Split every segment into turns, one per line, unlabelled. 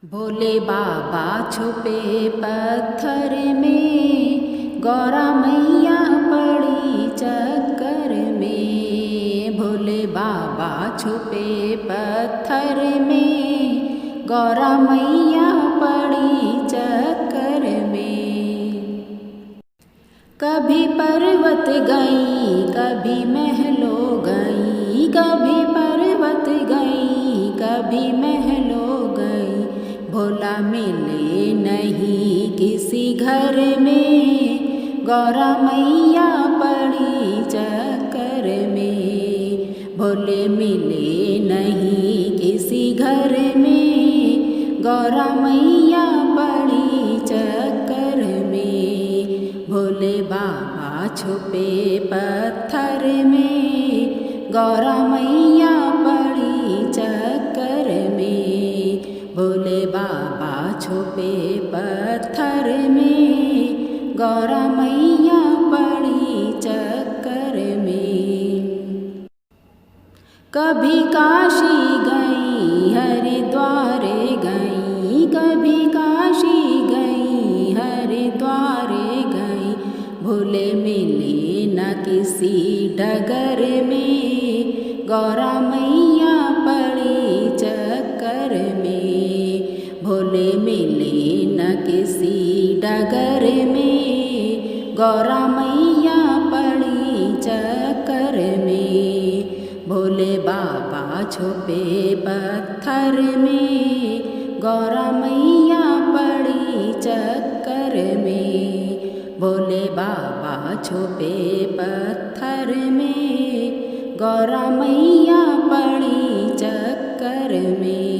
भोले बाबा छुपे पत्थर में, गौरा मैया पड़ी चक्कर में। भोले बाबा छुपे पत्थर में, गौरा मैया पड़ी चक्कर में। कभी पर्वत गई, कभी महलों गई, कभी पर्वत गई, कभी महलों गई। भोला मिले नहीं किसी घर में, गौरा मैया पड़ी चक्कर में। भोले मिले नहीं किसी घर में, गौरा मैया पड़ी चक्कर में। भोले बाबा छुपे पत्थर में, गौरा मैया पड़ी चक्कर में। भोले बाबा छुपे पत्थर में, गौरा मैया पड़ी चक्कर में। कभी काशी गई, हरिद्वार गई, कभी काशी गई, हरिद्वार गई। भोले मिले न किसी डगर में, गौरा मैया पड़ी चक्कर में। भोले मिले न किसी डगर में, गौरा मैया पड़ी चक्कर में। भोले बाबा छुपे पत्थर में, गौरा मैया पड़ी चक्कर में। भोले बाबा छुपे पत्थर में, गौरा मैया पड़ी चक्कर में।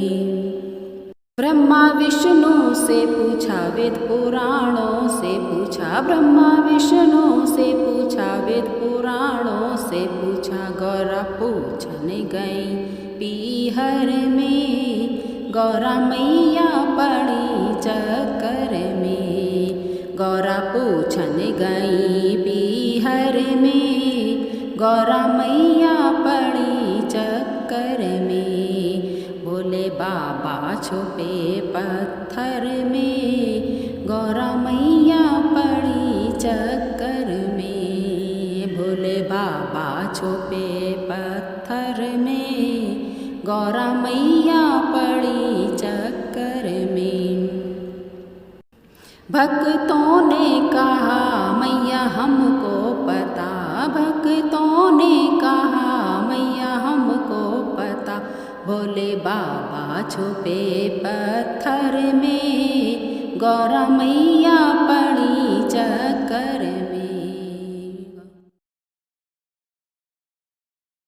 ब्रह्मा विष्णु से पूछा, वेद पुराणों से पूछा, ब्रह्मा विष्णु से पूछा, वेद पुराणों से पूछा। गौरा पूछने गई पीहर में, गौरा मैया पड़ी चक्कर में। गौरा पूछने गई पीहर में, गौरा मैया पड़ी चक्कर में। भोले बाबा छुपे पत्थर में, गौरा मैया पड़ी चक्कर में। भोले बाबा छुपे पत्थर में, गौरा मैया पड़ी चक्कर में। भक्तों ने कहा मैया हमको पता, भक्तों ने कहा मैया हमको पता। भोले बाबा छुपे पत्थर में, गौरा मैया